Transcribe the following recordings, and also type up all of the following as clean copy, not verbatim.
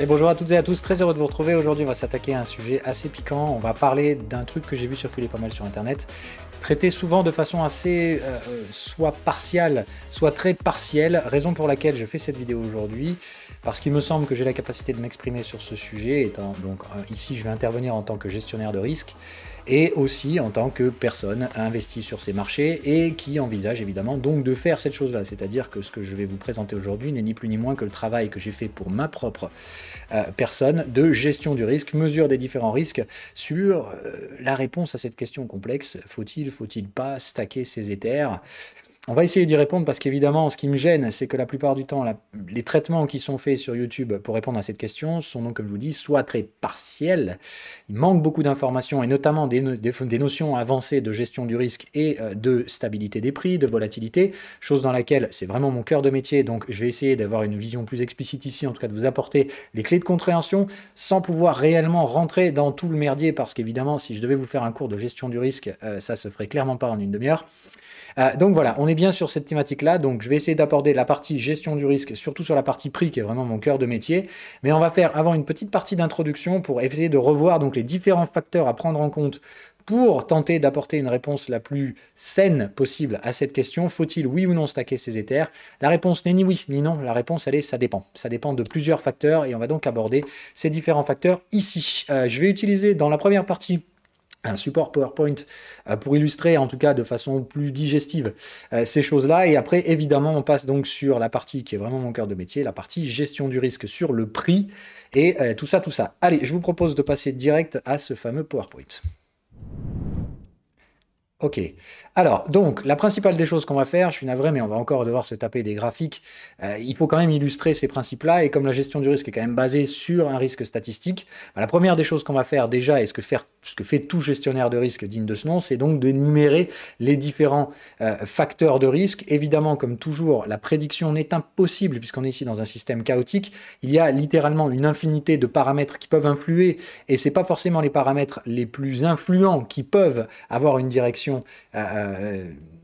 Allez, bonjour à toutes et à tous, très heureux de vous retrouver. Aujourd'hui, on va s'attaquer à un sujet assez piquant. On va parler d'un truc que j'ai vu circuler pas mal sur Internet, traité souvent de façon assez soit partiale, soit très partielle, raison pour laquelle je fais cette vidéo aujourd'hui, parce qu'il me semble que j'ai la capacité de m'exprimer sur ce sujet, étant donc ici je vais intervenir en tant que gestionnaire de risque, et aussi en tant que personne investie sur ces marchés et qui envisage évidemment donc de faire cette chose-là. C'est-à-dire que ce que je vais vous présenter aujourd'hui n'est ni plus ni moins que le travail que j'ai fait pour ma propre personne de gestion du risque, mesure des différents risques sur la réponse à cette question complexe. Faut-il pas stacker ses Ethers ? On va essayer d'y répondre parce qu'évidemment, ce qui me gêne, c'est que la plupart du temps, les traitements qui sont faits sur YouTube pour répondre à cette question sont donc, comme je vous dis, soit très partiels, il manque beaucoup d'informations et notamment des notions avancées de gestion du risque et de stabilité des prix, de volatilité, chose dans laquelle c'est vraiment mon cœur de métier, donc je vais essayer d'avoir une vision plus explicite ici, en tout cas de vous apporter les clés de compréhension sans pouvoir réellement rentrer dans tout le merdier parce qu'évidemment, si je devais vous faire un cours de gestion du risque, ça se ferait clairement pas en une demi-heure. Donc voilà, on est bien sur cette thématique-là, donc je vais essayer d'aborder la partie gestion du risque, surtout sur la partie prix qui est vraiment mon cœur de métier, mais on va faire avant une petite partie d'introduction pour essayer de revoir donc les différents facteurs à prendre en compte pour tenter d'apporter une réponse la plus saine possible à cette question. Faut-il oui ou non stacker ses Ethers? La réponse n'est ni oui ni non, la réponse elle est ça dépend. Ça dépend de plusieurs facteurs et on va donc aborder ces différents facteurs ici. Je vais utiliser dans la première partie un support PowerPoint pour illustrer en tout cas de façon plus digestive ces choses-là, et après évidemment on passe donc sur la partie qui est vraiment mon cœur de métier, la partie gestion du risque sur le prix et tout ça. Allez, je vous propose de passer direct à ce fameux PowerPoint. Ok, alors donc la principale des choses qu'on va faire, je suis navré mais on va encore devoir se taper des graphiques, il faut quand même illustrer ces principes-là et comme la gestion du risque est quand même basée sur un risque statistique, la première des choses qu'on va faire déjà et ce que fait tout gestionnaire de risque digne de ce nom, c'est donc d'énumérer les différents facteurs de risque. Évidemment, comme toujours, la prédiction n'est impossible puisqu'on est ici dans un système chaotique, il y a littéralement une infinité de paramètres qui peuvent influer et c'est pas forcément les paramètres les plus influents qui peuvent avoir une direction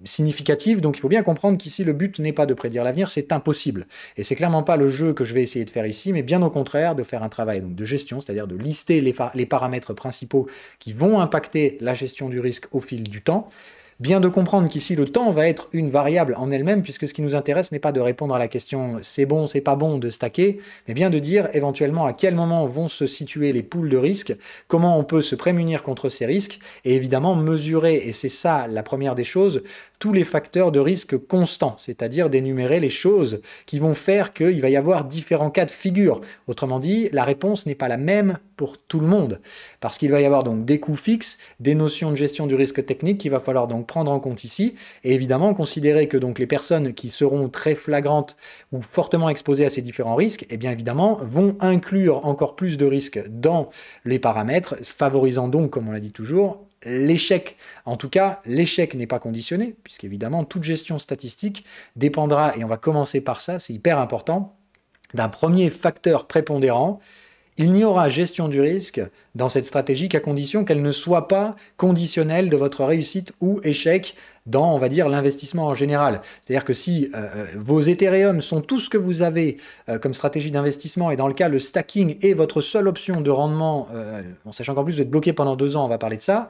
significative, donc il faut bien comprendre qu'ici le but n'est pas de prédire l'avenir, c'est impossible. Et c'est clairement pas le jeu que je vais essayer de faire ici, mais bien au contraire de faire un travail donc, de gestion, c'est-à-dire de lister les paramètres principaux qui vont impacter la gestion du risque au fil du temps. Bien de comprendre qu'ici le temps va être une variable en elle-même, puisque ce qui nous intéresse n'est pas de répondre à la question c'est bon, c'est pas bon de stacker, mais bien de dire éventuellement à quel moment vont se situer les pools de risque, comment on peut se prémunir contre ces risques, et évidemment mesurer, et c'est ça la première des choses, tous les facteurs de risque constants, c'est-à-dire d'énumérer les choses qui vont faire qu'il va y avoir différents cas de figure. Autrement dit, la réponse n'est pas la même pour tout le monde, parce qu'il va y avoir donc des coûts fixes, des notions de gestion du risque technique qu'il va falloir donc prendre en compte ici, et évidemment considérer que donc les personnes qui seront très flagrantes ou fortement exposées à ces différents risques, eh bien évidemment vont inclure encore plus de risques dans les paramètres, favorisant donc, comme on l'a dit toujours, l'échec. En tout cas, l'échec n'est pas conditionné, puisqu'évidemment, toute gestion statistique dépendra, et on va commencer par ça, c'est hyper important, d'un premier facteur prépondérant. Il n'y aura gestion du risque dans cette stratégie qu'à condition qu'elle ne soit pas conditionnelle de votre réussite ou échec dans, on va dire, l'investissement en général. C'est-à-dire que si vos Ethereum sont tout ce que vous avez comme stratégie d'investissement, et dans le cas, le stacking est votre seule option de rendement, en sachant qu'en plus vous êtes bloqué pendant 2 ans, on va parler de ça,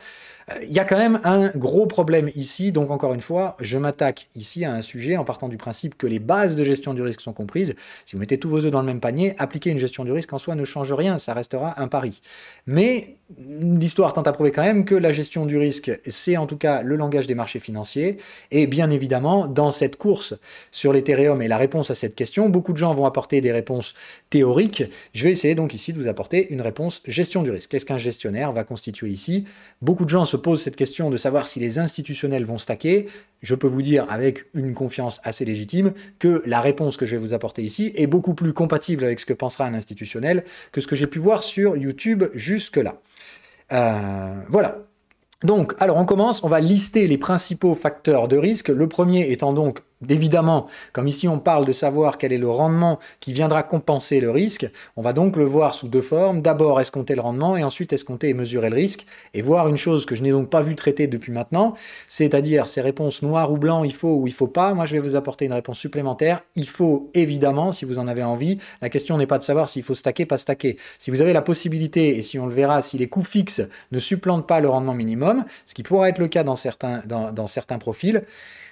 il y a quand même un gros problème ici, donc encore une fois, je m'attaque ici à un sujet en partant du principe que les bases de gestion du risque sont comprises. Si vous mettez tous vos œufs dans le même panier, appliquer une gestion du risque en soi ne change rien, ça restera un pari. Mais l'histoire tente à prouver quand même que la gestion du risque, c'est en tout cas le langage des marchés financiers, et bien évidemment, dans cette course sur l'Ethereum et la réponse à cette question, beaucoup de gens vont apporter des réponses théoriques. Je vais essayer donc ici de vous apporter une réponse gestion du risque. Qu'est-ce qu'un gestionnaire va constituer ici? Beaucoup de gens se posent cette question de savoir si les institutionnels vont stacker. Je peux vous dire avec une confiance assez légitime que la réponse que je vais vous apporter ici est beaucoup plus compatible avec ce que pensera un institutionnel que ce que j'ai pu voir sur YouTube jusque-là. Voilà. Donc, alors on commence, on va lister les principaux facteurs de risque, le premier étant donc Évidemment, comme ici on parle de savoir quel est le rendement qui viendra compenser le risque, on va donc le voir sous deux formes. D'abord escompter le rendement et ensuite escompter et mesurer le risque et voir une chose que je n'ai donc pas vu traiter depuis maintenant, c'est-à-dire ces réponses noires ou blanc, il faut ou il faut pas. Moi je vais vous apporter une réponse supplémentaire. Il faut évidemment, si vous en avez envie. La question n'est pas de savoir s'il faut stacker, pas stacker. Si vous avez la possibilité, et si on le verra, si les coûts fixes ne supplantent pas le rendement minimum, ce qui pourra être le cas dans certains profils,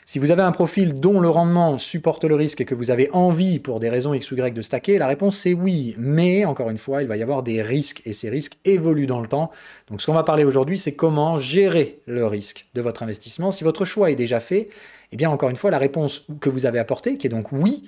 si vous avez un profil dont le rendement supporte le risque et que vous avez envie, pour des raisons X ou Y, de stacker, la réponse c'est oui. Mais, encore une fois, il va y avoir des risques et ces risques évoluent dans le temps. Donc ce qu'on va parler aujourd'hui, c'est comment gérer le risque de votre investissement. Si votre choix est déjà fait, eh bien, encore une fois, la réponse que vous avez apportée, qui est donc oui,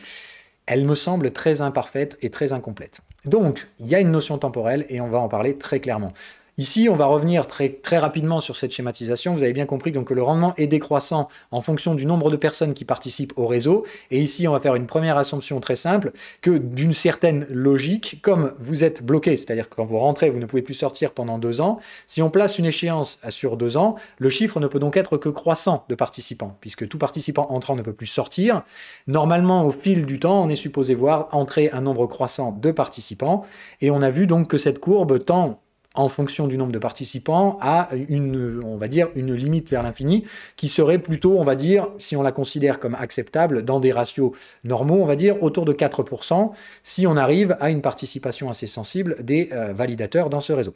elle me semble très imparfaite et très incomplète. Donc, il y a une notion temporelle et on va en parler très clairement. Ici, on va revenir très rapidement sur cette schématisation. Vous avez bien compris donc, que le rendement est décroissant en fonction du nombre de personnes qui participent au réseau. Et ici, on va faire une première assumption très simple, que d'une certaine logique, comme vous êtes bloqué, c'est-à-dire que quand vous rentrez, vous ne pouvez plus sortir pendant 2 ans, si on place une échéance sur 2 ans, le chiffre ne peut donc être que croissant de participants, puisque tout participant entrant ne peut plus sortir. Normalement, au fil du temps, on est supposé voir entrer un nombre croissant de participants. Et on a vu donc que cette courbe tend en fonction du nombre de participants, à on va dire, une limite vers l'infini, qui serait plutôt, on va dire, si on la considère comme acceptable, dans des ratios normaux, on va dire autour de 4%, si on arrive à une participation assez sensible des validateurs dans ce réseau.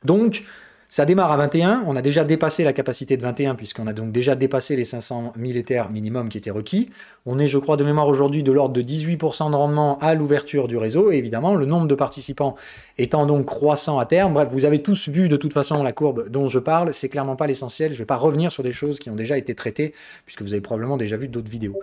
Donc, ça démarre à 21, on a déjà dépassé la capacité de 21 puisqu'on a donc déjà dépassé les 500 000 Ethers minimum qui étaient requis. On est, je crois, de mémoire aujourd'hui de l'ordre de 18% de rendement à l'ouverture du réseau et évidemment le nombre de participants étant donc croissant à terme. Bref, vous avez tous vu de toute façon la courbe dont je parle, c'est clairement pas l'essentiel. Je ne vais pas revenir sur des choses qui ont déjà été traitées puisque vous avez probablement déjà vu d'autres vidéos.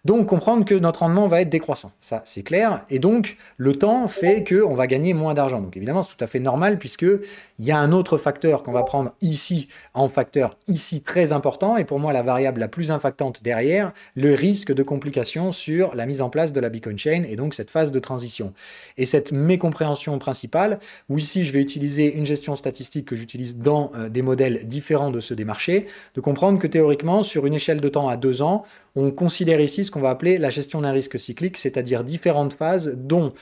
Donc, comprendre que notre rendement va être décroissant, ça c'est clair, et donc le temps fait qu'on va gagner moins d'argent. Donc évidemment, c'est tout à fait normal, puisqu'il y a un autre facteur qu'on va prendre ici, en facteur ici très important, et pour moi la variable la plus impactante derrière, le risque de complications sur la mise en place de la Bitcoin Chain, et donc cette phase de transition. Et cette mécompréhension principale, où ici je vais utiliser une gestion statistique que j'utilise dans des modèles différents de ceux des marchés, de comprendre que théoriquement, sur une échelle de temps à 2 ans, on considère ici ce qu'on va appeler la gestion d'un risque cyclique, c'est-à-dire différentes phases dont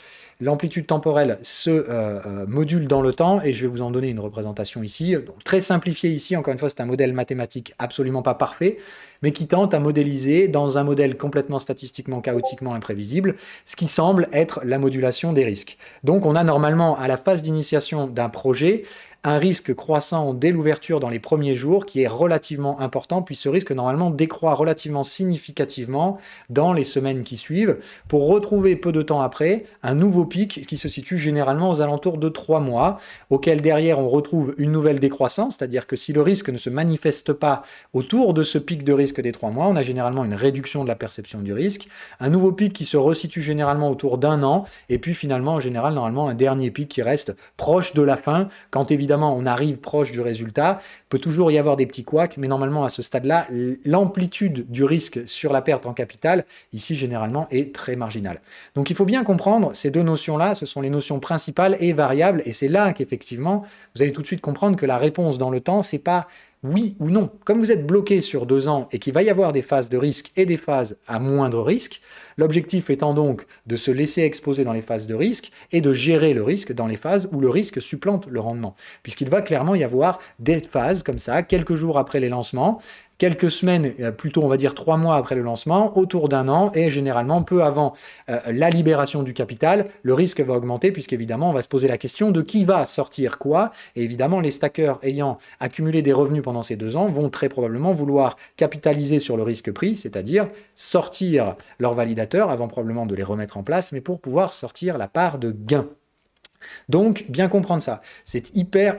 l'amplitude temporelle se module dans le temps, et je vais vous en donner une représentation ici. Donc, très simplifié ici, encore une fois, c'est un modèle mathématique absolument pas parfait, mais qui tente à modéliser dans un modèle complètement statistiquement, chaotiquement imprévisible, ce qui semble être la modulation des risques. Donc on a normalement, à la phase d'initiation d'un projet, un risque croissant dès l'ouverture dans les premiers jours qui est relativement important, puis ce risque normalement décroît relativement significativement dans les semaines qui suivent, pour retrouver peu de temps après un nouveau pic qui se situe généralement aux alentours de 3 mois, auquel derrière on retrouve une nouvelle décroissance, c'est-à-dire que si le risque ne se manifeste pas autour de ce pic de risque des 3 mois, on a généralement une réduction de la perception du risque, un nouveau pic qui se resitue généralement autour d'1 an, et puis finalement en général normalement un dernier pic qui reste proche de la fin, quand évidemment on arrive proche du résultat. Il peut toujours y avoir des petits couacs, mais normalement à ce stade-là, l'amplitude du risque sur la perte en capital, ici généralement, est très marginale. Donc il faut bien comprendre ces deux notions-là, ce sont les notions principales et variables, et c'est là qu'effectivement, vous allez tout de suite comprendre que la réponse dans le temps, c'est pas oui ou non. Comme vous êtes bloqué sur 2 ans et qu'il va y avoir des phases de risque et des phases à moindre risque, l'objectif étant donc de se laisser exposer dans les phases de risque et de gérer le risque dans les phases où le risque supplante le rendement. Puisqu'il va clairement y avoir des phases comme ça, quelques jours après les lancements, quelques semaines, plutôt on va dire 3 mois après le lancement, autour d'1 an, et généralement peu avant la libération du capital, le risque va augmenter puisqu'évidemment on va se poser la question de qui va sortir quoi, et évidemment les stackers ayant accumulé des revenus pendant ces 2 ans vont très probablement vouloir capitaliser sur le risque pris, c'est-à-dire sortir leurs validateurs avant probablement de les remettre en place, mais pour pouvoir sortir la part de gain. Donc, bien comprendre ça, c'est hyper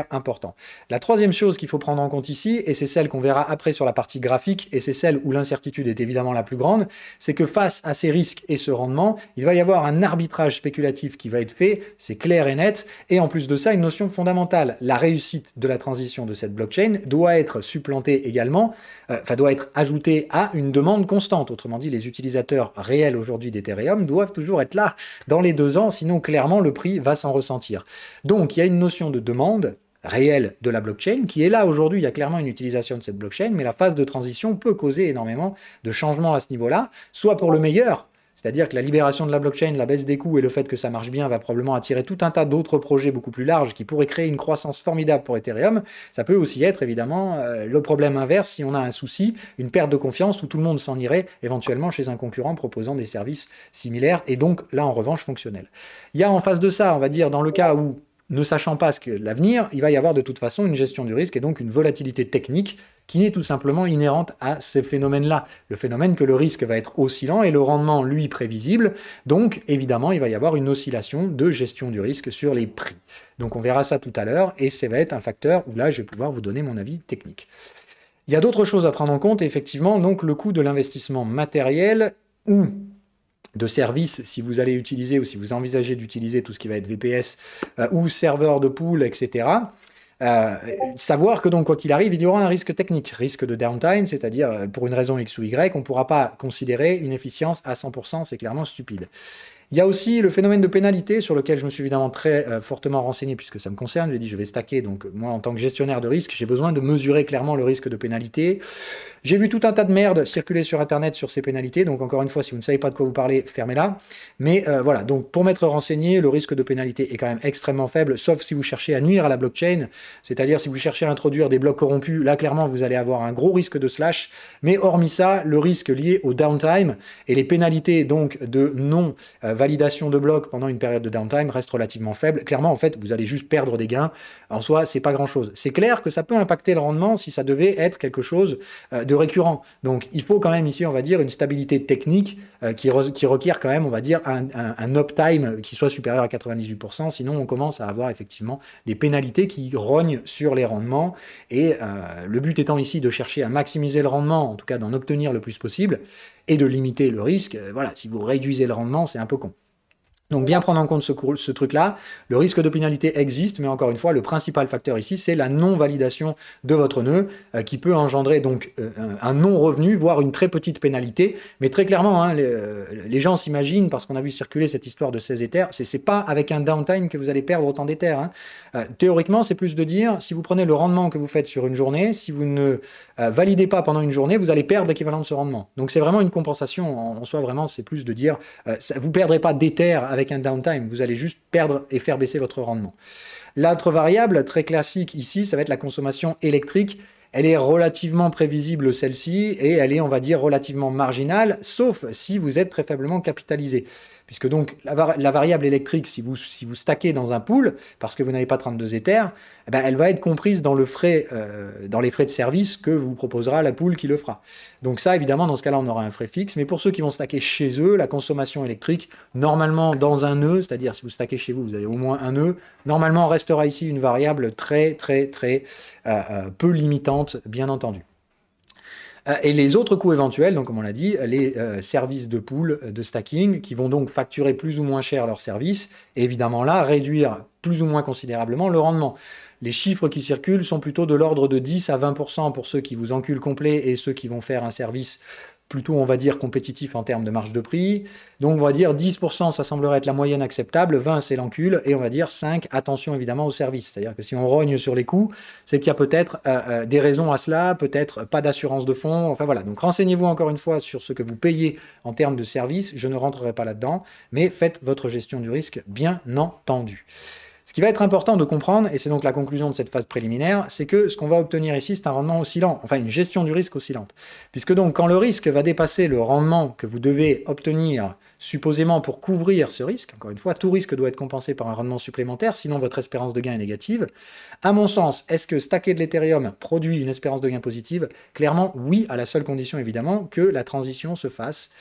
important. La troisième chose qu'il faut prendre en compte ici, et c'est celle qu'on verra après sur la partie graphique, et c'est celle où l'incertitude est évidemment la plus grande, c'est que face à ces risques et ce rendement, il va y avoir un arbitrage spéculatif qui va être fait, c'est clair et net, et en plus de ça, une notion fondamentale, la réussite de la transition de cette blockchain doit être supplantée également, doit être ajoutée à une demande constante. Autrement dit, les utilisateurs réels aujourd'hui d'Ethereum doivent toujours être là dans les 2 ans, sinon clairement le prix va s'en ressentir. Donc il y a une notion de demande réelle de la blockchain, qui est là aujourd'hui, il y a clairement une utilisation de cette blockchain, mais la phase de transition peut causer énormément de changements à ce niveau-là, soit pour le meilleur, c'est-à-dire que la libération de la blockchain, la baisse des coûts et le fait que ça marche bien va probablement attirer tout un tas d'autres projets beaucoup plus larges qui pourraient créer une croissance formidable pour Ethereum. Ça peut aussi être évidemment le problème inverse si on a un souci, une perte de confiance où tout le monde s'en irait éventuellement chez un concurrent proposant des services similaires et donc là en revanche fonctionnels. Il y a en face de ça, on va dire, dans le cas où ne sachant pas ce que l'avenir, il va y avoir de toute façon une gestion du risque et donc une volatilité technique qui est tout simplement inhérente à ces phénomènes-là. Le phénomène que le risque va être oscillant et le rendement, lui, prévisible. Donc, évidemment, il va y avoir une oscillation de gestion du risque sur les prix. Donc, on verra ça tout à l'heure et ça va être un facteur où là, je vais pouvoir vous donner mon avis technique. Il y a d'autres choses à prendre en compte, effectivement, donc le coût de l'investissement matériel ou de services, si vous allez utiliser ou si vous envisagez d'utiliser tout ce qui va être VPS ou serveur de pool, etc. Savoir que donc, quoi qu'il arrive, il y aura un risque technique, risque de downtime, c'est-à-dire pour une raison X ou Y, on ne pourra pas considérer une efficience à 100%, c'est clairement stupide. Il y a aussi le phénomène de pénalité sur lequel je me suis évidemment très fortement renseigné puisque ça me concerne. J'ai dit je vais stacker, donc moi en tant que gestionnaire de risque, j'ai besoin de mesurer clairement le risque de pénalité. J'ai vu tout un tas de merde circuler sur Internet sur ces pénalités, donc encore une fois, si vous ne savez pas de quoi vous parlez, fermez-la. Mais voilà, donc pour m'être renseigné, le risque de pénalité est quand même extrêmement faible, sauf si vous cherchez à nuire à la blockchain, c'est-à-dire si vous cherchez à introduire des blocs corrompus, là clairement vous allez avoir un gros risque de slash, mais hormis ça, le risque lié au downtime et les pénalités donc de non-validation de blocs pendant une période de downtime restent relativement faibles. Clairement, en fait, vous allez juste perdre des gains. En soi, c'est pas grand-chose. C'est clair que ça peut impacter le rendement si ça devait être quelque chose de récurrent. Donc, il faut quand même ici, on va dire, une stabilité technique qui requiert quand même, on va dire, un uptime qui soit supérieur à 98%. Sinon, on commence à avoir effectivement des pénalités qui rognent sur les rendements. Et le but étant ici de chercher à maximiser le rendement, en tout cas d'en obtenir le plus possible, et de limiter le risque. Voilà, si vous réduisez le rendement, c'est un peu con. Donc bien prendre en compte ce truc-là, le risque de pénalité existe, mais encore une fois, le principal facteur ici, c'est la non-validation de votre nœud, qui peut engendrer donc un non-revenu, voire une très petite pénalité. Mais très clairement, hein, les gens s'imaginent, parce qu'on a vu circuler cette histoire de 16 Ethers, c'est pas avec un downtime que vous allez perdre autant d'Ethers. Hein. Théoriquement, c'est plus de dire, si vous prenez le rendement que vous faites sur une journée, si vous ne validez pas pendant une journée, vous allez perdre l'équivalent de ce rendement. Donc c'est vraiment une compensation, en soi vraiment, c'est plus de dire, vous ne perdrez pas d'Ethers avec un downtime, vous allez juste perdre et faire baisser votre rendement. L'autre variable très classique ici, ça va être la consommation électrique. Elle est relativement prévisible celle-ci et elle est, on va dire, relativement marginale, sauf si vous êtes très faiblement capitalisé. Puisque donc la variable électrique, si vous stackez dans un pool, parce que vous n'avez pas 32 Ethers, eh ben, elle va être comprise dans, dans les frais de service que vous proposera la pool qui le fera. Donc ça, évidemment, dans ce cas-là, on aura un frais fixe. Mais pour ceux qui vont stacker chez eux, la consommation électrique, normalement dans un nœud, c'est-à-dire si vous stackez chez vous, vous avez au moins un nœud, normalement restera ici une variable très peu limitante, bien entendu. Et les autres coûts éventuels, donc comme on l'a dit, les services de pool, de stacking, qui vont donc facturer plus ou moins cher leurs services, et évidemment là, réduire plus ou moins considérablement le rendement. Les chiffres qui circulent sont plutôt de l'ordre de 10 à 20% pour ceux qui vous enculent complet et ceux qui vont faire un service plutôt, on va dire, compétitif en termes de marge de prix. Donc, on va dire 10%, ça semblerait être la moyenne acceptable, 20, c'est l'encul, et on va dire 5, attention évidemment au service. C'est-à-dire que si on rogne sur les coûts, c'est qu'il y a peut-être des raisons à cela, peut-être pas d'assurance de fonds, enfin voilà. Donc, renseignez-vous encore une fois sur ce que vous payez en termes de service, je ne rentrerai pas là-dedans, mais faites votre gestion du risque, bien entendu. Ce qui va être important de comprendre, et c'est donc la conclusion de cette phase préliminaire, c'est que ce qu'on va obtenir ici, c'est un rendement oscillant, enfin une gestion du risque oscillante. Puisque donc quand le risque va dépasser le rendement que vous devez obtenir supposément pour couvrir ce risque, encore une fois, tout risque doit être compensé par un rendement supplémentaire, sinon votre espérance de gain est négative. À mon sens, est-ce que stacker de l'Ethereum produit une espérance de gain positive? Clairement, oui, à la seule condition évidemment que la transition se fasse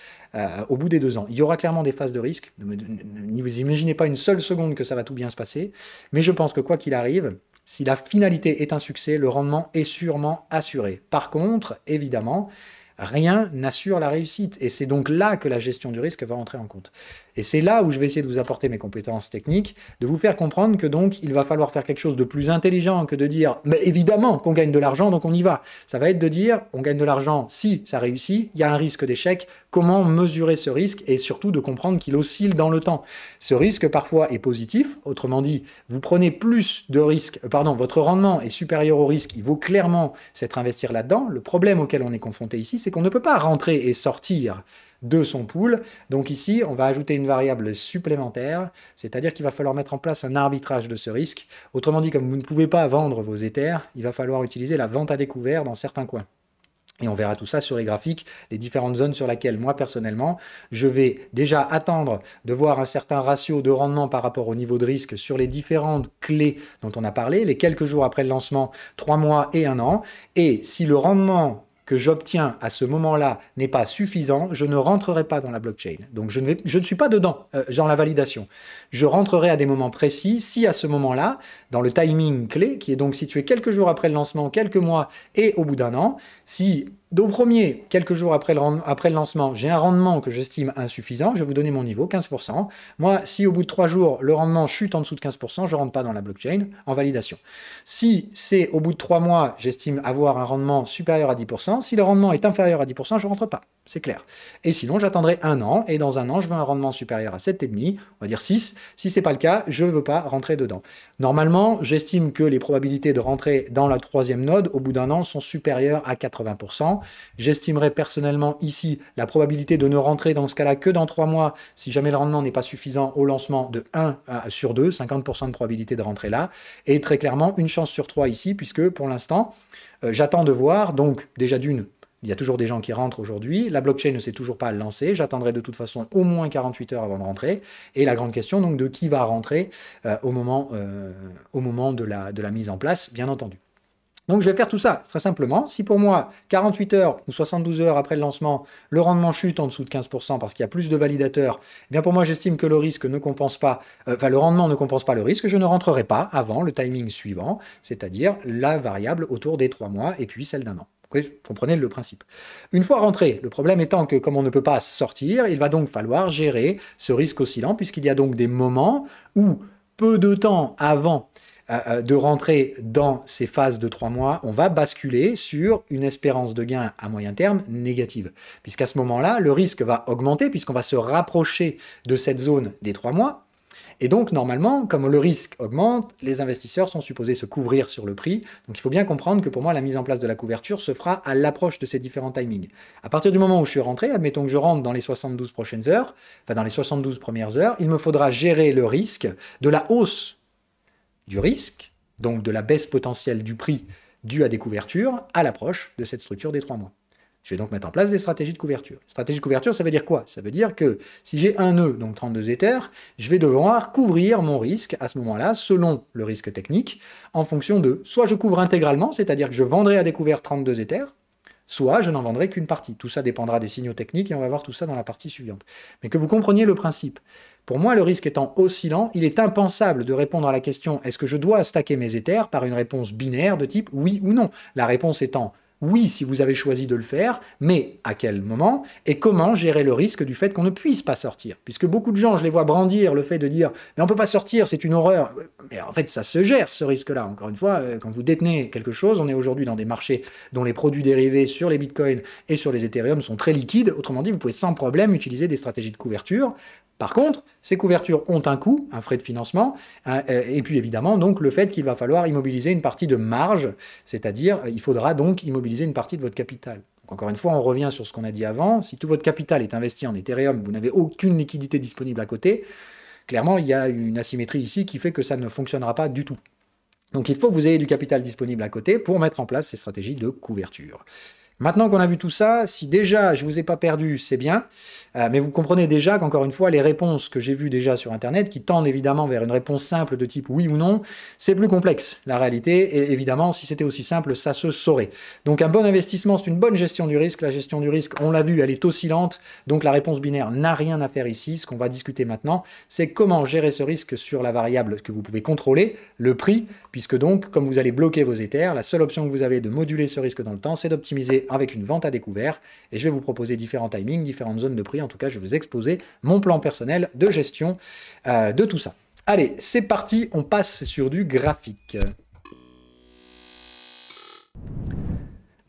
au bout des 2 ans. Il y aura clairement des phases de risque, ne vous imaginez pas une seule seconde que ça va tout bien se passer, mais je pense que quoi qu'il arrive, si la finalité est un succès, le rendement est sûrement assuré. Par contre, évidemment, Rien n'assure la réussite. Et c'est donc là que la gestion du risque va entrer en compte. Et c'est là où je vais essayer de vous apporter mes compétences techniques, de vous faire comprendre que donc il va falloir faire quelque chose de plus intelligent que de dire mais évidemment qu'on gagne de l'argent donc on y va. Ça va être de dire on gagne de l'argent si ça réussit, il y a un risque d'échec, comment mesurer ce risque et surtout de comprendre qu'il oscille dans le temps. Ce risque parfois est positif, autrement dit, vous prenez plus de risques, votre rendement est supérieur au risque, il vaut clairement s'être investir là-dedans. Le problème auquel on est confronté ici, c'est qu'on ne peut pas rentrer et sortir de son pool. Donc ici, on va ajouter une variable supplémentaire, c'est-à-dire qu'il va falloir mettre en place un arbitrage de ce risque. Autrement dit, comme vous ne pouvez pas vendre vos Ethers, il va falloir utiliser la vente à découvert dans certains coins. Et on verra tout ça sur les graphiques, les différentes zones sur lesquelles, moi, personnellement, je vais déjà attendre de voir un certain ratio de rendement par rapport au niveau de risque sur les différentes clés dont on a parlé, les quelques jours après le lancement, 3 mois et 1 an. Et si le rendement que j'obtiens à ce moment-là n'est pas suffisant, je ne rentrerai pas dans la blockchain. Donc je ne suis pas dedans, dans la validation. Je rentrerai à des moments précis si à ce moment-là, dans le timing clé, qui est donc situé quelques jours après le lancement, quelques mois et au bout d'un an, si au premier, quelques jours après le lancement, j'ai un rendement que j'estime insuffisant, je vais vous donner mon niveau, 15%. Moi, si au bout de 3 jours, le rendement chute en dessous de 15%, je ne rentre pas dans la blockchain en validation. Si c'est au bout de 3 mois, j'estime avoir un rendement supérieur à 10%, si le rendement est inférieur à 10%, je ne rentre pas, c'est clair. Et sinon, j'attendrai 1 an, et dans 1 an, je veux un rendement supérieur à 7,5, on va dire 6. Si ce n'est pas le cas, je ne veux pas rentrer dedans. Normalement, j'estime que les probabilités de rentrer dans la 3e node, au bout d'1 an, sont supérieures à 80%. J'estimerais personnellement ici la probabilité de ne rentrer dans ce cas-là que dans 3 mois, si jamais le rendement n'est pas suffisant au lancement, de 1 sur 2, 50% de probabilité de rentrer là, et très clairement une chance sur 3 ici, puisque pour l'instant, j'attends de voir, donc déjà d'une, il y a toujours des gens qui rentrent aujourd'hui, la blockchain ne s'est toujours pas lancée, j'attendrai de toute façon au moins 48 heures avant de rentrer, et la grande question donc de qui va rentrer au moment de la mise en place, bien entendu. Donc je vais faire tout ça très simplement. Si pour moi, 48 heures ou 72 heures après le lancement, le rendement chute en dessous de 15% parce qu'il y a plus de validateurs, eh bien pour moi j'estime que le risque ne compense pas, le rendement ne compense pas le risque, je ne rentrerai pas avant le timing suivant, c'est-à-dire la variable autour des 3 mois et puis celle d'1 an. Vous comprenez le principe. Une fois rentré, le problème étant que comme on ne peut pas sortir, il va donc falloir gérer ce risque oscillant puisqu'il y a donc des moments où peu de temps avant de rentrer dans ces phases de 3 mois, on va basculer sur une espérance de gain à moyen terme négative. Puisqu'à ce moment-là, le risque va augmenter, puisqu'on va se rapprocher de cette zone des 3 mois. Et donc, normalement, comme le risque augmente, les investisseurs sont supposés se couvrir sur le prix. Donc, il faut bien comprendre que pour moi, la mise en place de la couverture se fera à l'approche de ces différents timings. À partir du moment où je suis rentré, admettons que je rentre dans les 72 prochaines heures, enfin dans les 72 premières heures, il me faudra gérer le risque de la hausse du risque, donc de la baisse potentielle du prix due à des couvertures, à l'approche de cette structure des 3 mois. Je vais donc mettre en place des stratégies de couverture. Stratégie de couverture, ça veut dire quoi? Ça veut dire que si j'ai un nœud, donc 32 Ethers, je vais devoir couvrir mon risque à ce moment-là, selon le risque technique, en fonction de soit je couvre intégralement, c'est-à-dire que je vendrai à découvert 32 Ethers, soit je n'en vendrai qu'une partie. Tout ça dépendra des signaux techniques et on va voir tout ça dans la partie suivante. Mais que vous compreniez le principe. Pour moi, le risque étant oscillant, il est impensable de répondre à la question « est-ce que je dois stacker mes Ethers ?» par une réponse binaire de type « oui » ou « non ». La réponse étant « oui » si vous avez choisi de le faire, mais à quel moment et comment gérer le risque du fait qu'on ne puisse pas sortir. Puisque beaucoup de gens, je les vois brandir le fait de dire « mais on ne peut pas sortir, c'est une horreur ». Mais en fait, ça se gère ce risque-là. Encore une fois, quand vous détenez quelque chose, on est aujourd'hui dans des marchés dont les produits dérivés sur les bitcoins et sur les Ethereum sont très liquides. Autrement dit, vous pouvez sans problème utiliser des stratégies de couverture. Par contre, ces couvertures ont un coût, un frais de financement, et puis évidemment donc le fait qu'il va falloir immobiliser une partie de marge, c'est-à-dire il faudra donc immobiliser une partie de votre capital. Donc encore une fois, on revient sur ce qu'on a dit avant, si tout votre capital est investi en Ethereum, vous n'avez aucune liquidité disponible à côté, clairement il y a une asymétrie ici qui fait que ça ne fonctionnera pas du tout. Donc il faut que vous ayez du capital disponible à côté pour mettre en place ces stratégies de couverture. Maintenant qu'on a vu tout ça, si déjà je ne vous ai pas perdu, c'est bien, mais vous comprenez déjà qu'encore une fois, les réponses que j'ai vues déjà sur Internet, qui tendent évidemment vers une réponse simple de type oui ou non, c'est plus complexe, la réalité, et évidemment, si c'était aussi simple, ça se saurait. Donc un bon investissement, c'est une bonne gestion du risque. La gestion du risque, on l'a vu, elle est oscillante, donc la réponse binaire n'a rien à faire ici. Ce qu'on va discuter maintenant, c'est comment gérer ce risque sur la variable que vous pouvez contrôler, le prix, puisque donc, comme vous allez bloquer vos Ethers, la seule option que vous avez de moduler ce risque dans le temps, c'est d'optimiser avec une vente à découvert et je vais vous proposer différents timings, différentes zones de prix. En tout cas, je vais vous exposer mon plan personnel de gestion de tout ça. Allez, c'est parti, on passe sur du graphique.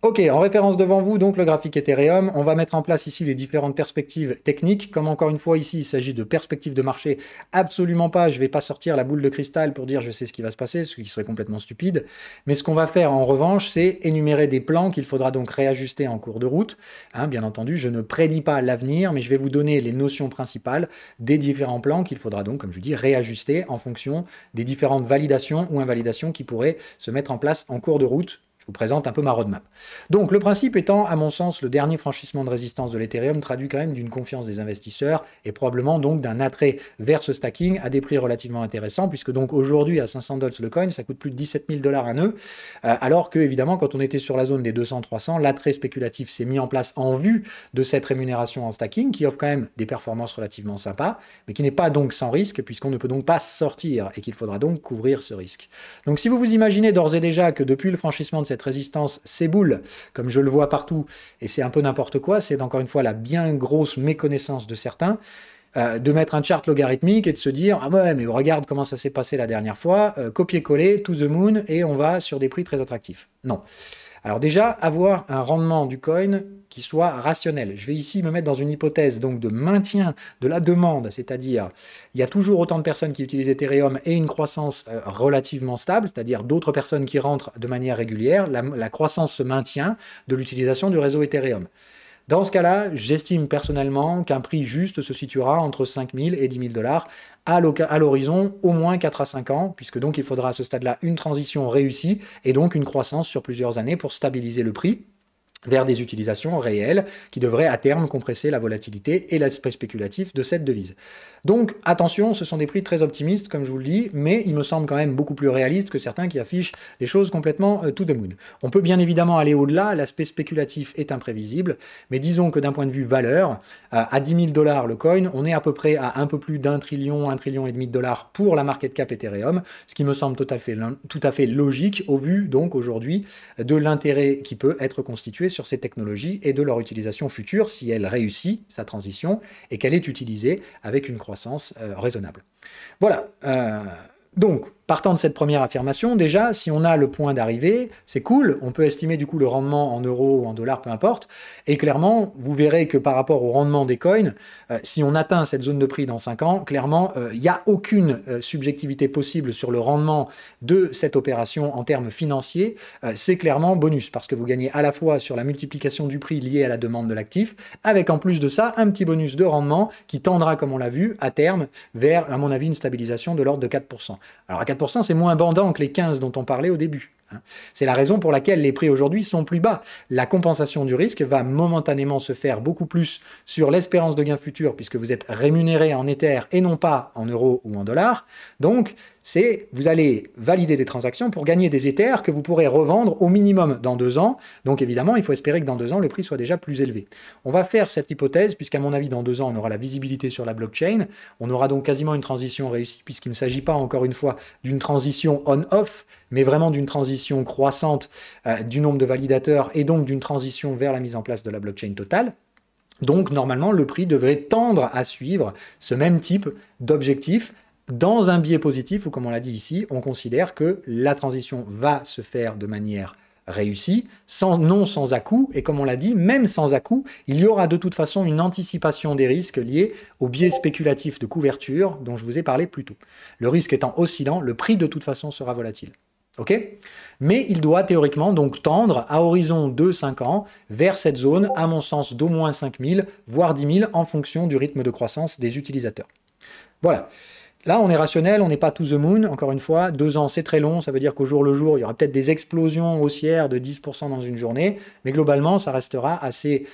Ok, en référence devant vous, donc le graphique Ethereum, on va mettre en place ici les différentes perspectives techniques. Comme encore une fois ici, il s'agit de perspectives de marché, absolument pas, je ne vais pas sortir la boule de cristal pour dire je sais ce qui va se passer, ce qui serait complètement stupide. Mais ce qu'on va faire en revanche, c'est énumérer des plans qu'il faudra donc réajuster en cours de route. Hein, bien entendu, je ne prédis pas l'avenir, mais je vais vous donner les notions principales des différents plans qu'il faudra donc, comme je dis, réajuster en fonction des différentes validations ou invalidations qui pourraient se mettre en place en cours de route. Je vous présente un peu ma roadmap. Donc le principe étant, à mon sens, le dernier franchissement de résistance de l'Ethereum traduit quand même d'une confiance des investisseurs et probablement donc d'un attrait vers ce stacking à des prix relativement intéressants, puisque donc aujourd'hui à 500 $ le coin, ça coûte plus de 17 000 $ un nœud, alors que évidemment quand on était sur la zone des 200-300, l'attrait spéculatif s'est mis en place en vue de cette rémunération en stacking qui offre quand même des performances relativement sympas, mais qui n'est pas donc sans risque, puisqu'on ne peut donc pas sortir et qu'il faudra donc couvrir ce risque. Donc si vous vous imaginez d'ores et déjà que depuis le franchissement de cette résistance s'éboule, comme je le vois partout, et c'est un peu n'importe quoi, c'est encore une fois la bien grosse méconnaissance de certains, de mettre un chart logarithmique et de se dire « Ah ouais, mais regarde comment ça s'est passé la dernière fois, copier-coller, to the moon, et on va sur des prix très attractifs. » Non. Alors déjà, avoir un rendement du coin qui soit rationnel. Je vais ici me mettre dans une hypothèse donc de maintien de la demande, c'est-à-dire il y a toujours autant de personnes qui utilisent Ethereum et une croissance relativement stable, c'est-à-dire d'autres personnes qui rentrent de manière régulière, la croissance se maintient de l'utilisation du réseau Ethereum. Dans ce cas-là, j'estime personnellement qu'un prix juste se situera entre 5 000 et 10 000 $ à l'horizon au moins 4 à 5 ans, puisque donc il faudra à ce stade-là une transition réussie et donc une croissance sur plusieurs années pour stabiliser le prix vers des utilisations réelles qui devraient à terme compresser la volatilité et l'aspect spéculatif de cette devise. Donc attention, ce sont des prix très optimistes comme je vous le dis, mais il me semble quand même beaucoup plus réaliste que certains qui affichent des choses complètement to the moon. On peut bien évidemment aller au-delà, l'aspect spéculatif est imprévisible, mais disons que d'un point de vue valeur, à 10 000 $ le coin, on est à peu près à un peu plus d'1 trillion, 1,5 trillion de dollars pour la market cap Ethereum, ce qui me semble tout à fait logique au vu donc aujourd'hui de l'intérêt qui peut être constitué sur ces technologies et de leur utilisation future si elle réussit sa transition et qu'elle est utilisée avec une croissance raisonnable. Voilà. Donc, partant de cette première affirmation, déjà, si on a le point d'arrivée, c'est cool, on peut estimer du coup le rendement en euros ou en dollars, peu importe, et clairement, vous verrez que par rapport au rendement des coins, si on atteint cette zone de prix dans 5 ans, clairement, il n'y a aucune subjectivité possible sur le rendement de cette opération en termes financiers, c'est clairement bonus, parce que vous gagnez à la fois sur la multiplication du prix lié à la demande de l'actif, avec en plus de ça, un petit bonus de rendement qui tendra, comme on l'a vu, à terme, vers, à mon avis, une stabilisation de l'ordre de 4%. Alors à 4%, c'est moins bandant que les 15 dont on parlait au début. C'est la raison pour laquelle les prix aujourd'hui sont plus bas. La compensation du risque va momentanément se faire beaucoup plus sur l'espérance de gain futur, puisque vous êtes rémunéré en Ether et non pas en euros ou en dollars. Donc, vous allez valider des transactions pour gagner des Ethers que vous pourrez revendre au minimum dans 2 ans. Donc évidemment, il faut espérer que dans 2 ans, le prix soit déjà plus élevé. On va faire cette hypothèse, puisqu'à mon avis, dans 2 ans, on aura la visibilité sur la blockchain. On aura donc quasiment une transition réussie, puisqu'il ne s'agit pas, encore une fois, d'une transition on-off, mais vraiment d'une transition croissante du nombre de validateurs et donc d'une transition vers la mise en place de la blockchain totale. Donc normalement, le prix devrait tendre à suivre ce même type d'objectif dans un biais positif où, comme on l'a dit ici, on considère que la transition va se faire de manière réussie, non sans à-coups, et comme on l'a dit, même sans à-coups, il y aura de toute façon une anticipation des risques liés au biais spéculatif de couverture dont je vous ai parlé plus tôt. Le risque étant oscillant, le prix de toute façon sera volatile. Ok ? Mais il doit théoriquement donc tendre à horizon de 5 ans vers cette zone, à mon sens, d'au moins 5 000, voire 10 000 en fonction du rythme de croissance des utilisateurs. Voilà. Là, on est rationnel, on n'est pas to the moon, encore une fois, 2 ans c'est très long, ça veut dire qu'au jour le jour, il y aura peut-être des explosions haussières de 10% dans une journée, mais globalement, ça restera assez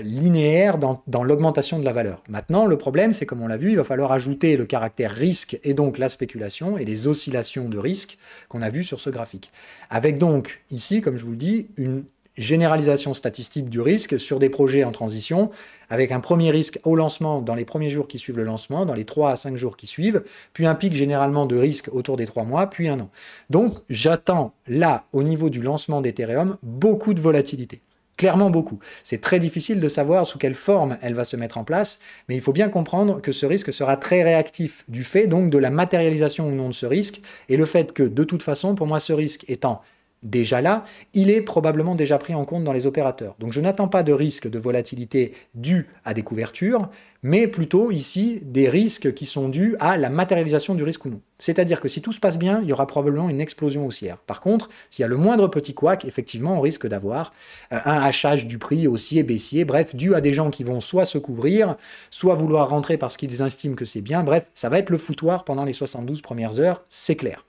linéaire dans l'augmentation de la valeur. Maintenant, le problème, c'est comme on l'a vu, il va falloir ajouter le caractère risque et donc la spéculation et les oscillations de risque qu'on a vu sur ce graphique. Avec donc, ici, comme je vous le dis, une généralisation statistique du risque sur des projets en transition, avec un premier risque au lancement dans les premiers jours qui suivent le lancement, dans les 3 à 5 jours qui suivent, puis un pic généralement de risque autour des 3 mois, puis 1 an. Donc j'attends là, au niveau du lancement d'Ethereum, beaucoup de volatilité. Clairement beaucoup. C'est très difficile de savoir sous quelle forme elle va se mettre en place, mais il faut bien comprendre que ce risque sera très réactif du fait donc de la matérialisation ou non de ce risque, et le fait que de toute façon, pour moi, ce risque étant déjà là, il est probablement déjà pris en compte dans les opérateurs. Donc je n'attends pas de risque de volatilité dû à des couvertures, mais plutôt ici des risques qui sont dus à la matérialisation du risque ou non. C'est-à-dire que si tout se passe bien, il y aura probablement une explosion haussière. Par contre, s'il y a le moindre petit couac, effectivement, on risque d'avoir un hachage du prix haussier, baissier, bref, dû à des gens qui vont soit se couvrir, soit vouloir rentrer parce qu'ils estiment que c'est bien. Bref, ça va être le foutoir pendant les 72 premières heures, c'est clair.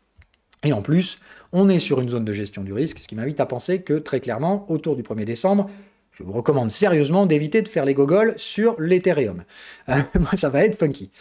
Et en plus, on est sur une zone de gestion du risque, ce qui m'invite à penser que, très clairement, autour du 1er décembre, je vous recommande sérieusement d'éviter de faire les gogoles sur l'Ethereum. Ça va être funky.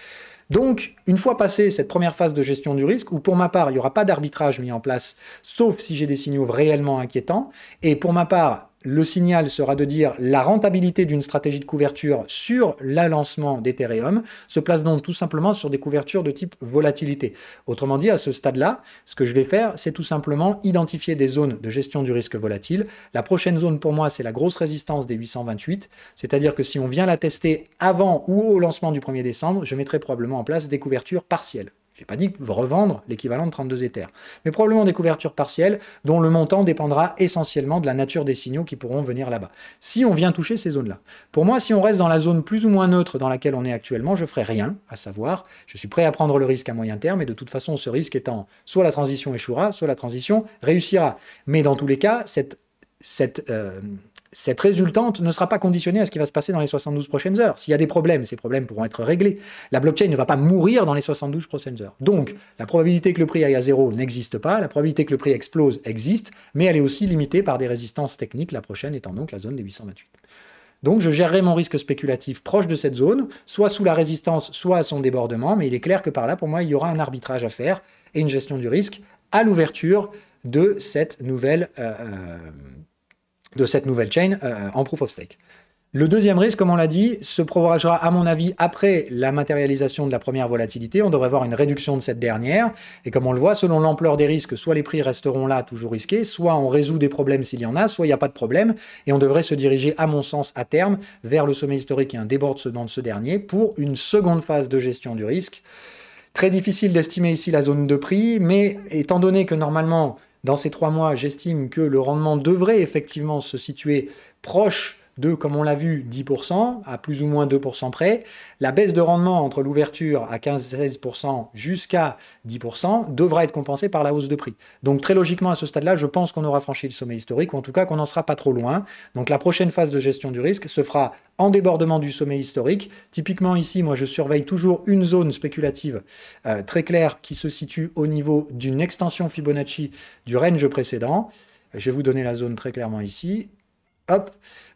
Donc, une fois passée cette première phase de gestion du risque, où pour ma part, il n'y aura pas d'arbitrage mis en place, sauf si j'ai des signaux réellement inquiétants, et pour ma part, le signal sera de dire la rentabilité d'une stratégie de couverture sur le lancement d'Ethereum se place donc tout simplement sur des couvertures de type volatilité. Autrement dit, à ce stade-là, ce que je vais faire, c'est tout simplement identifier des zones de gestion du risque volatile. La prochaine zone pour moi, c'est la grosse résistance des 828, c'est-à-dire que si on vient la tester avant ou au lancement du 1er décembre, je mettrai probablement en place des couvertures partielles. Je n'ai pas dit revendre l'équivalent de 32 Ethers, mais probablement des couvertures partielles dont le montant dépendra essentiellement de la nature des signaux qui pourront venir là-bas. Si on vient toucher ces zones-là. Pour moi, si on reste dans la zone plus ou moins neutre dans laquelle on est actuellement, je ne ferai rien, à savoir, je suis prêt à prendre le risque à moyen terme, et de toute façon, ce risque étant soit la transition échouera, soit la transition réussira. Mais dans tous les cas, cette résultante ne sera pas conditionnée à ce qui va se passer dans les 72 prochaines heures. S'il y a des problèmes, ces problèmes pourront être réglés. La blockchain ne va pas mourir dans les 72 prochaines heures. Donc, la probabilité que le prix aille à zéro n'existe pas, la probabilité que le prix explose existe, mais elle est aussi limitée par des résistances techniques, la prochaine étant donc la zone des 828. Donc, je gérerai mon risque spéculatif proche de cette zone, soit sous la résistance, soit à son débordement, mais il est clair que par là, pour moi, il y aura un arbitrage à faire et une gestion du risque à l'ouverture de cette nouvelle chain en Proof of Stake. Le deuxième risque, comme on l'a dit, se propagera à mon avis après la matérialisation de la première volatilité. On devrait voir une réduction de cette dernière. Et comme on le voit, selon l'ampleur des risques, soit les prix resteront là, toujours risqués, soit on résout des problèmes s'il y en a, soit il n'y a pas de problème. Et on devrait se diriger, à mon sens, à terme, vers le sommet historique et un débordement de ce dernier pour une seconde phase de gestion du risque. Très difficile d'estimer ici la zone de prix, mais étant donné que normalement, dans ces 3 mois, j'estime que le rendement devrait effectivement se situer proche de, comme on l'a vu, 10%, à plus ou moins 2% près. La baisse de rendement entre l'ouverture à 15-16% jusqu'à 10% devra être compensée par la hausse de prix. Donc très logiquement, à ce stade-là, je pense qu'on aura franchi le sommet historique, ou en tout cas qu'on n'en sera pas trop loin. Donc la prochaine phase de gestion du risque se fera en débordement du sommet historique. Typiquement ici, moi je surveille toujours une zone spéculative très claire qui se situe au niveau d'une extension Fibonacci du range précédent. Je vais vous donner la zone très clairement ici. Hop.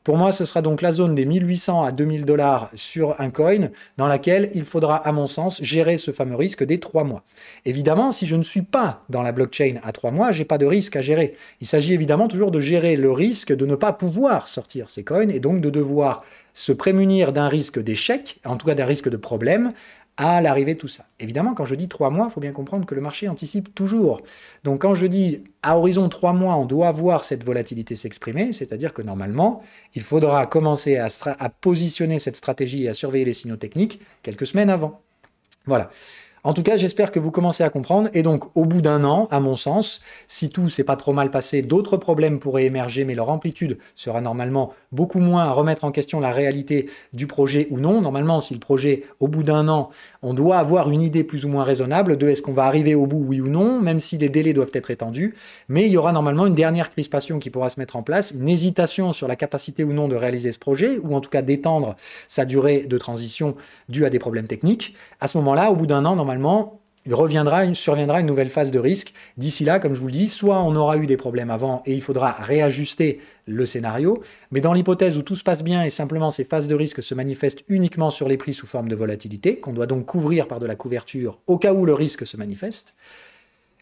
Pour moi, ce sera donc la zone des 1800 à 2000 $ sur un coin, dans laquelle il faudra, à mon sens, gérer ce fameux risque des 3 mois. Évidemment, si je ne suis pas dans la blockchain à 3 mois, je n'ai pas de risque à gérer. Il s'agit évidemment toujours de gérer le risque de ne pas pouvoir sortir ces coins, et donc de devoir se prémunir d'un risque d'échec, en tout cas d'un risque de problème, à l'arrivée de tout ça. Évidemment, quand je dis 3 mois, il faut bien comprendre que le marché anticipe toujours. Donc quand je dis à horizon 3 mois, on doit voir cette volatilité s'exprimer, c'est-à-dire que normalement, il faudra commencer à positionner cette stratégie et à surveiller les signaux techniques quelques semaines avant. Voilà. En tout cas, j'espère que vous commencez à comprendre. Et donc, au bout d'un an, à mon sens, si tout s'est pas trop mal passé, d'autres problèmes pourraient émerger, mais leur amplitude sera normalement beaucoup moins à remettre en question la réalité du projet ou non. Normalement, si le projet, au bout d'un an, on doit avoir une idée plus ou moins raisonnable de est-ce qu'on va arriver au bout, oui ou non, même si les délais doivent être étendus. Mais il y aura normalement une dernière crispation qui pourra se mettre en place, une hésitation sur la capacité ou non de réaliser ce projet, ou en tout cas d'étendre sa durée de transition due à des problèmes techniques. À ce moment-là, au bout d'un an, normalement, surviendra une nouvelle phase de risque. D'ici là, comme je vous le dis, soit on aura eu des problèmes avant et il faudra réajuster le scénario, mais dans l'hypothèse où tout se passe bien et simplement ces phases de risque se manifestent uniquement sur les prix sous forme de volatilité, qu'on doit donc couvrir par de la couverture au cas où le risque se manifeste,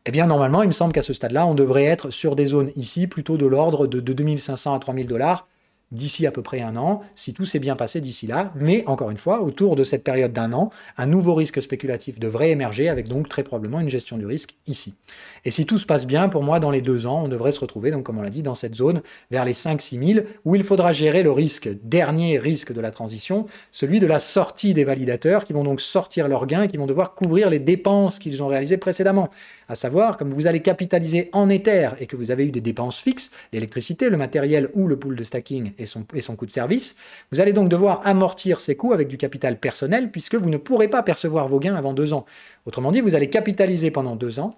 eh bien normalement, il me semble qu'à ce stade-là, on devrait être sur des zones ici plutôt de l'ordre de 2500 à 3000 $. d'ici à peu près un an, si tout s'est bien passé d'ici là. Mais encore une fois, autour de cette période d'un an, un nouveau risque spéculatif devrait émerger, avec donc très probablement une gestion du risque ici. Et si tout se passe bien, pour moi, dans les 2 ans, on devrait se retrouver, donc comme on l'a dit, dans cette zone, vers les 5-6 000, où il faudra gérer le risque, dernier risque de la transition, celui de la sortie des validateurs, qui vont donc sortir leurs gains et qui vont devoir couvrir les dépenses qu'ils ont réalisées précédemment. À savoir, comme vous allez capitaliser en Ether et que vous avez eu des dépenses fixes, l'électricité, le matériel ou le pool de stacking et son coût de service, vous allez donc devoir amortir ces coûts avec du capital personnel puisque vous ne pourrez pas percevoir vos gains avant 2 ans. Autrement dit, vous allez capitaliser pendant 2 ans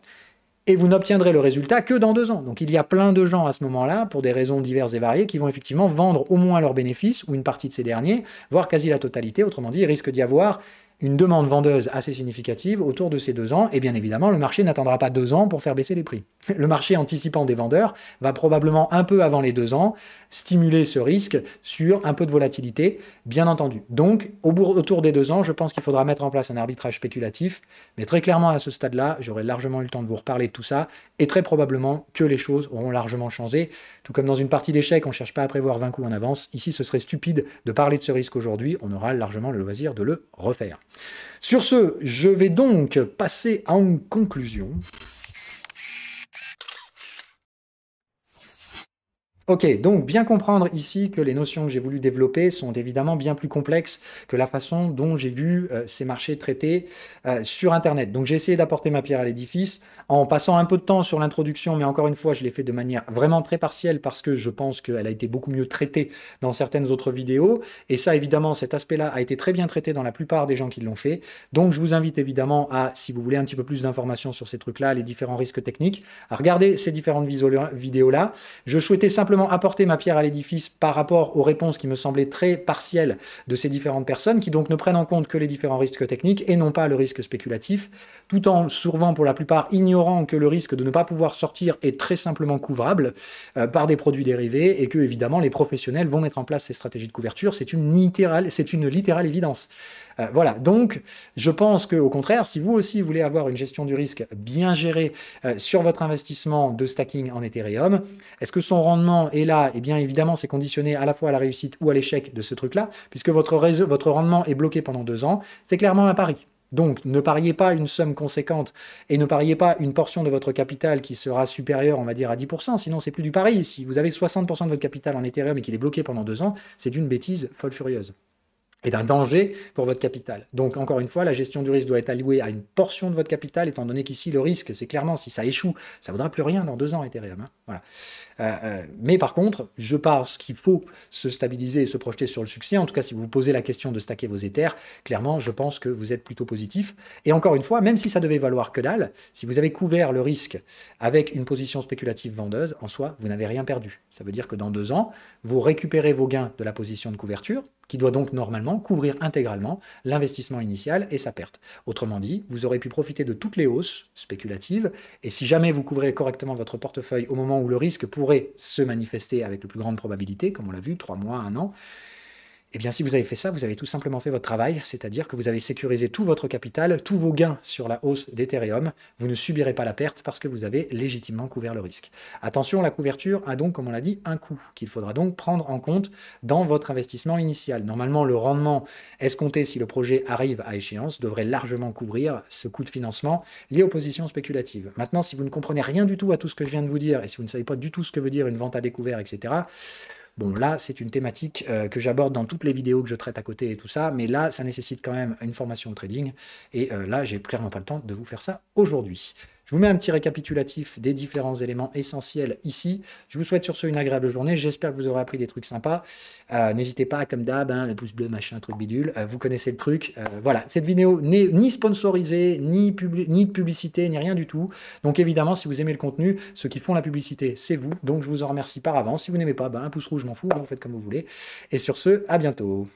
et vous n'obtiendrez le résultat que dans 2 ans. Donc il y a plein de gens à ce moment-là, pour des raisons diverses et variées, qui vont effectivement vendre au moins leurs bénéfices ou une partie de ces derniers, voire quasi la totalité. Autrement dit, il risque d'y avoir une demande vendeuse assez significative autour de ces 2 ans, et bien évidemment, le marché n'attendra pas 2 ans pour faire baisser les prix. Le marché anticipant des vendeurs va probablement un peu avant les 2 ans stimuler ce risque sur un peu de volatilité, bien entendu. Donc, autour des 2 ans, je pense qu'il faudra mettre en place un arbitrage spéculatif, mais très clairement, à ce stade-là, j'aurai largement eu le temps de vous reparler de tout ça, et très probablement que les choses auront largement changé. Tout comme dans une partie d'échecs, on ne cherche pas à prévoir 20 coups en avance. Ici, ce serait stupide de parler de ce risque aujourd'hui, on aura largement le loisir de le refaire. Sur ce, je vais donc passer à une conclusion. Ok, donc bien comprendre ici que les notions que j'ai voulu développer sont évidemment bien plus complexes que la façon dont j'ai vu ces marchés traités sur Internet. Donc j'ai essayé d'apporter ma pierre à l'édifice en passant un peu de temps sur l'introduction, mais encore une fois, je l'ai fait de manière vraiment très partielle parce que je pense qu'elle a été beaucoup mieux traitée dans certaines autres vidéos. Et ça, évidemment, cet aspect-là a été très bien traité dans la plupart des gens qui l'ont fait. Donc je vous invite évidemment à, si vous voulez un petit peu plus d'informations sur ces trucs-là, les différents risques techniques, à regarder ces différentes vidéos-là. Je souhaitais simplement apporter ma pierre à l'édifice par rapport aux réponses qui me semblaient très partielles de ces différentes personnes, qui donc ne prennent en compte que les différents risques techniques et non pas le risque spéculatif, tout en souvent pour la plupart ignorant que le risque de ne pas pouvoir sortir est très simplement couvrable par des produits dérivés et que évidemment les professionnels vont mettre en place ces stratégies de couverture. C'est une littérale évidence. Voilà, donc je pense qu'au contraire, si vous aussi voulez avoir une gestion du risque bien gérée sur votre investissement de stacking en Ethereum, est-ce que son rendement est là? Eh bien évidemment, c'est conditionné à la fois à la réussite ou à l'échec de ce truc-là, puisque votre rendement est bloqué pendant 2 ans. C'est clairement un pari. Donc, ne pariez pas une somme conséquente et ne pariez pas une portion de votre capital qui sera supérieure, on va dire, à 10%, sinon c'est plus du pari. Si vous avez 60% de votre capital en Ethereum et qu'il est bloqué pendant 2 ans, c'est une bêtise folle furieuse et d'un danger pour votre capital. Donc, encore une fois, la gestion du risque doit être allouée à une portion de votre capital, étant donné qu'ici, le risque, c'est clairement, si ça échoue, ça ne vaudra plus rien dans 2 ans, Ethereum. Hein. Voilà. Mais par contre, je pense qu'il faut se stabiliser et se projeter sur le succès. En tout cas, si vous vous posez la question de stacker vos Ethers, clairement, je pense que vous êtes plutôt positif. Et encore une fois, même si ça devait valoir que dalle, si vous avez couvert le risque avec une position spéculative vendeuse, en soi, vous n'avez rien perdu. Ça veut dire que dans 2 ans, vous récupérez vos gains de la position de couverture, qui doit donc normalement couvrir intégralement l'investissement initial et sa perte. Autrement dit, vous aurez pu profiter de toutes les hausses spéculatives, et si jamais vous couvrez correctement votre portefeuille au moment où le risque pourrait se manifester avec le plus grande probabilité, comme on l'a vu, 3 mois, 1 an, eh bien, si vous avez fait ça, vous avez tout simplement fait votre travail, c'est-à-dire que vous avez sécurisé tout votre capital, tous vos gains sur la hausse d'Ethereum. Vous ne subirez pas la perte parce que vous avez légitimement couvert le risque. Attention, la couverture a donc, comme on l'a dit, un coût qu'il faudra donc prendre en compte dans votre investissement initial. Normalement, le rendement escompté si le projet arrive à échéance devrait largement couvrir ce coût de financement lié aux positions spéculatives. Maintenant, si vous ne comprenez rien du tout à tout ce que je viens de vous dire et si vous ne savez pas du tout ce que veut dire une vente à découvert, etc., bon, là, c'est une thématique que j'aborde dans toutes les vidéos que je traite à côté et tout ça, mais là, ça nécessite quand même une formation au trading, et là, j'ai clairement pas le temps de vous faire ça aujourd'hui. Je vous mets un petit récapitulatif des différents éléments essentiels ici. Je vous souhaite sur ce une agréable journée. J'espère que vous aurez appris des trucs sympas. N'hésitez pas, comme d'hab, le pouce bleu, machin, truc bidule. Vous connaissez le truc. Voilà, cette vidéo n'est ni sponsorisée, ni de publicité, ni rien du tout. Donc évidemment, si vous aimez le contenu, ceux qui font la publicité, c'est vous. Donc je vous en remercie par avance. Si vous n'aimez pas, un pouce rouge, je m'en fous. Vous faites comme vous voulez. Et sur ce, à bientôt.